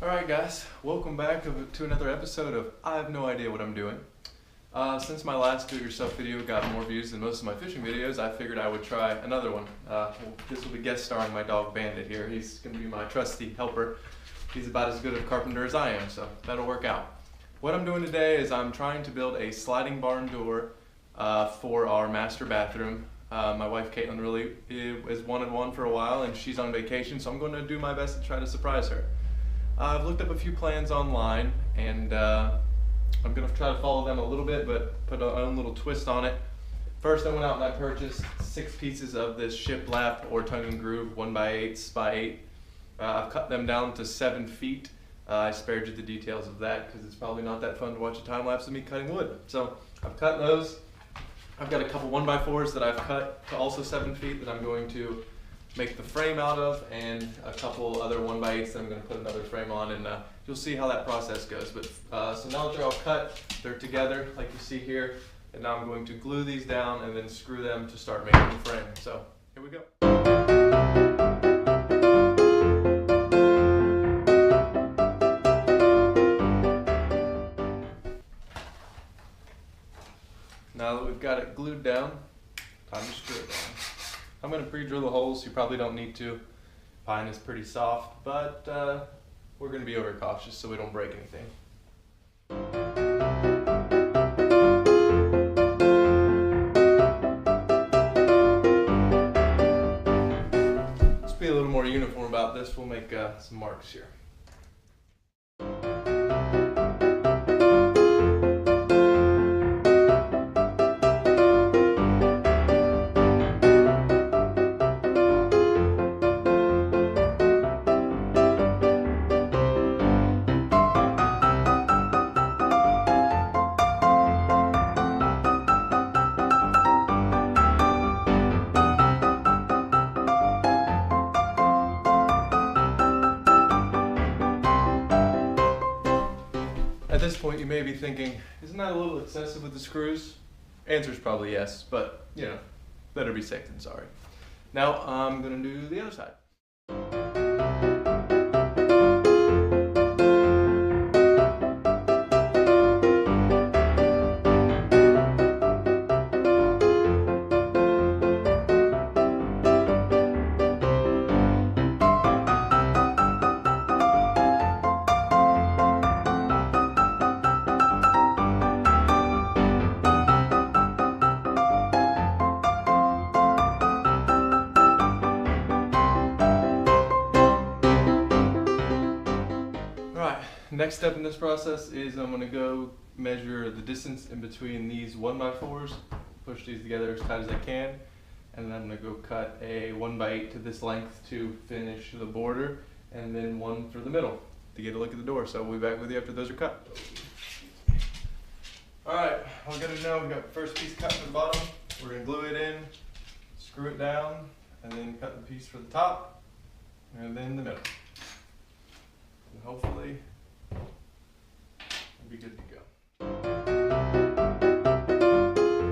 Alright guys, welcome back to another episode of I Have No Idea What I'm Doing. Since my last do-it-yourself video got more views than most of my fishing videos, I figured I would try another one. This will be guest starring my dog Bandit here. He's going to be my trusty helper. He's about as good of a carpenter as I am, so that'll work out. What I'm doing today is I'm trying to build a sliding barn door for our master bathroom. My wife Caitlin really has wanted one for a while and she's on vacation, so I'm going to do my best to try to surprise her. I've looked up a few plans online and I'm going to try to follow them a little bit but put our own little twist on it. First I went out and I purchased 6 pieces of this shiplap or tongue and groove 1x8 by 8. I've cut them down to 7 feet. I spared you the details of that because it's probably not that fun to watch a time lapse of me cutting wood. So I've cut those. I've got a couple 1x4s that I've cut to also 7 feet that I'm going to make the frame out of, and a couple other 1x8s that I'm going to put another frame on, and you'll see how that process goes. But so now that they're all cut, they're together like you see here, and now I'm going to glue these down and then screw them to start making the frame. So here we go. Now that we've got it glued down, time to screw it down. I'm going to pre-drill the holes. You probably don't need to. Pine is pretty soft, but we're going to be overcautious so we don't break anything. Let's be a little more uniform about this. We'll make some marks here. At this point you may be thinking, isn't that a little excessive with the screws? Answer's probably yes, but you know, better be safe than sorry. Now I'm going to do the other side. Next step in this process is I'm going to go measure the distance in between these 1x4s, push these together as tight as I can, and then I'm going to go cut a 1x8 to this length to finish the border, and then one for the middle to get a look at the door. So we'll be back with you after those are cut. Alright, we're going to know we've got the first piece cut for the bottom. We're going to glue it in, screw it down, and then cut the piece for the top, and then the middle. And hopefully be good to go.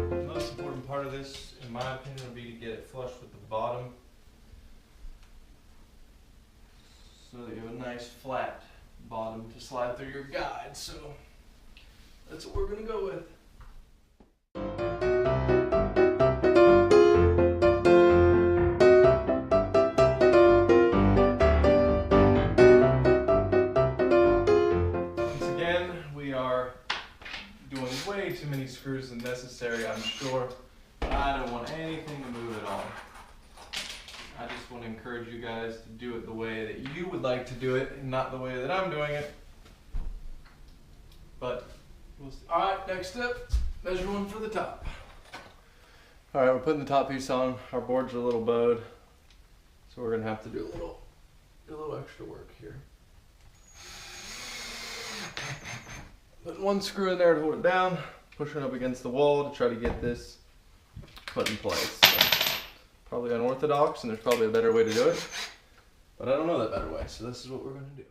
The most important part of this, in my opinion, would be to get it flush with the bottom so that you have a nice flat bottom to slide through your guide. So that's what we're going to go with. Doing way too many screws than necessary, I'm sure. I don't want anything to move at all. I just want to encourage you guys to do it the way that you would like to do it and not the way that I'm doing it. But we'll see. Alright, next step, measure one for the top. Alright, we're putting the top piece on. Our boards are a little bowed, so we're going to have to do a little extra work here. Put one screw in there to hold it down, push it up against the wall to try to get this put in place. So, probably unorthodox, and there's probably a better way to do it, but I don't know that better way, so this is what we're going to do.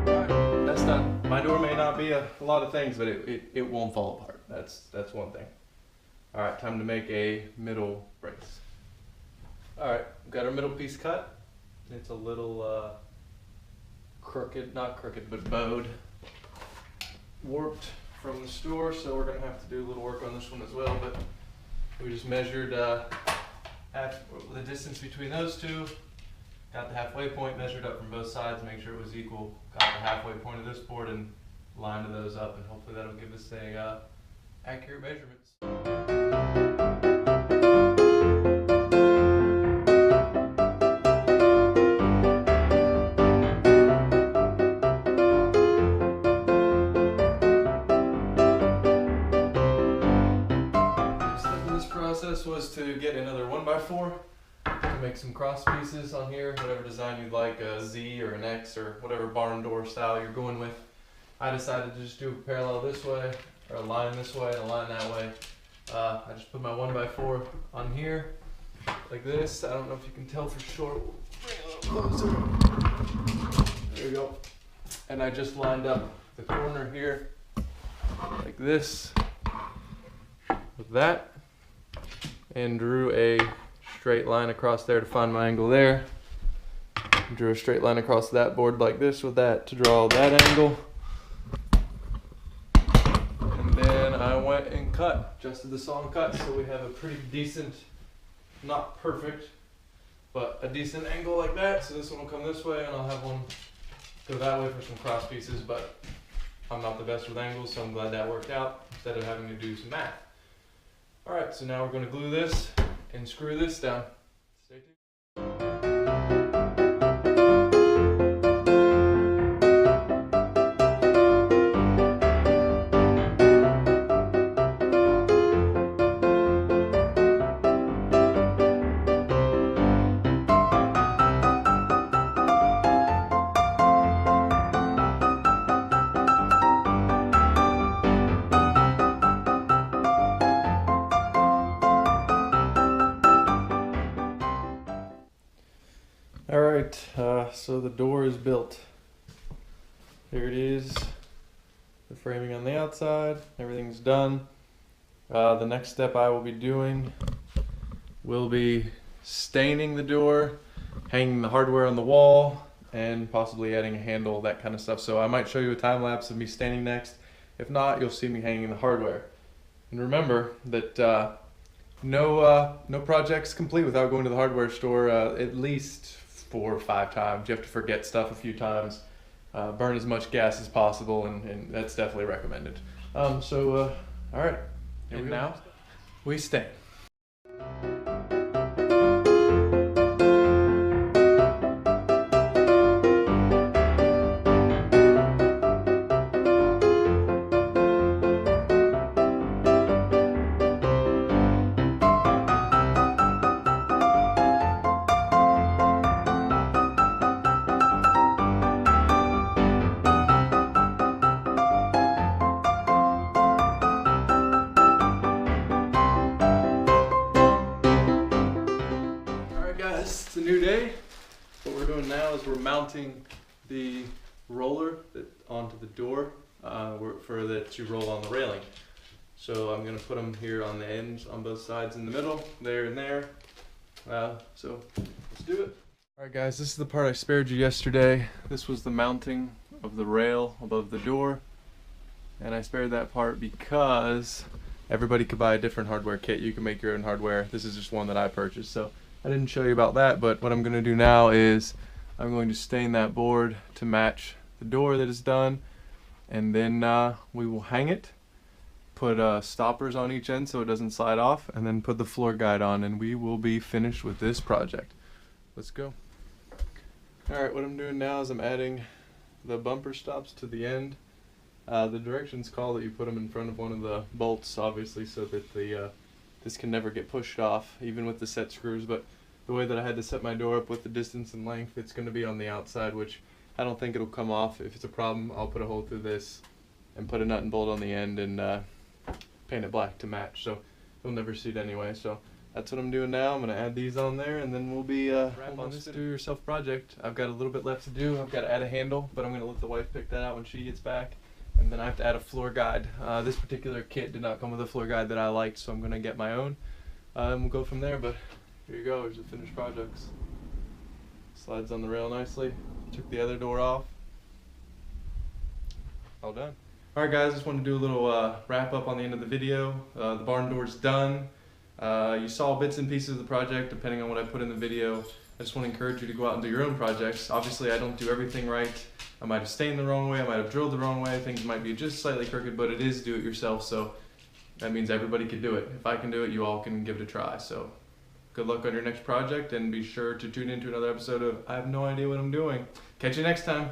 Alright, that's done. My door may not be a lot of things, but it won't fall apart. That's one thing. All right, time to make a middle brace. All right, got our middle piece cut. It's a little crooked, not crooked, but bowed, warped from the store, so we're gonna have to do a little work on this one as well. But we just measured the distance between those two, got the halfway point measured up from both sides, make sure it was equal, got the halfway point of this board and lined those up, and hopefully that'll give us a accurate measurements. Process was to get another 1x4 to make some cross pieces on here, whatever design you'd like, a Z or an X or whatever barn door style you're going with. I decided to just do a parallel this way, or a line this way and a line that way. I just put my 1x4 on here like this. I don't know if you can tell for sure. Bring it a little closer. There you go. And I just lined up the corner here like this with that, and drew a straight line across there to find my angle there. Drew a straight line across that board like this with that to draw that angle. And then I went and cut, adjusted the saw and cut, so we have a pretty decent, not perfect, but a decent angle like that. So this one will come this way and I'll have one go that way for some cross pieces, but I'm not the best with angles, so I'm glad that worked out instead of having to do some math. Alright, so now we're going to glue this and screw this down. Stay tuned. Alright, so the door is built. Here it is, the framing on the outside, everything's done. The next step I will be doing will be staining the door, hanging the hardware on the wall, and possibly adding a handle, that kind of stuff. So I might show you a time lapse of me staining next. If not, you'll see me hanging the hardware. And remember that no project's complete without going to the hardware store at least 4 or 5 times. You have to forget stuff a few times, burn as much gas as possible, and that's definitely recommended. All right, and now we stain. It's a new day. What we're doing now is we're mounting the roller onto the door for that you roll on the railing. So I'm going to put them here on the ends on both sides, in the middle, there and there. So let's do it. Alright guys, this is the part I spared you yesterday. This was the mounting of the rail above the door. And I spared that part because everybody could buy a different hardware kit. You can make your own hardware. This is just one that I purchased. So I didn't show you about that, but what I'm going to do now is I'm going to stain that board to match the door that is done, and then we will hang it, put stoppers on each end so it doesn't slide off, and then put the floor guide on, and we will be finished with this project. Let's go. Alright, what I'm doing now is I'm adding the bumper stops to the end. The directions call that you put them in front of one of the bolts, obviously, so that this can never get pushed off, even with the set screws. But the way that I had to set my door up with the distance and length, it's going to be on the outside, which I don't think it'll come off. If it's a problem, I'll put a hole through this and put a nut and bolt on the end and paint it black to match, so you'll never see it anyway. So that's what I'm doing now. I'm gonna add these on there, and then we'll be wrap on this do-it-yourself project. I've got a little bit left to do. I've got to add a handle, but I'm gonna let the wife pick that out when she gets back. And then I have to add a floor guide. This particular kit did not come with a floor guide that I liked, so I'm gonna get my own. And we'll go from there. But here you go. Here's the finished projects. Slides on the rail nicely. Took the other door off. All done. Alright guys, just wanted to do a little wrap up on the end of the video. The barn door's done. You saw bits and pieces of the project depending on what I put in the video. I just want to encourage you to go out and do your own projects. Obviously I don't do everything right. I might have stained the wrong way, I might have drilled the wrong way, things might be just slightly crooked, but it is do it yourself, so that means everybody can do it. If I can do it, you all can give it a try. So good luck on your next project, and be sure to tune in to another episode of I Have No Idea What I'm Doing. Catch you next time.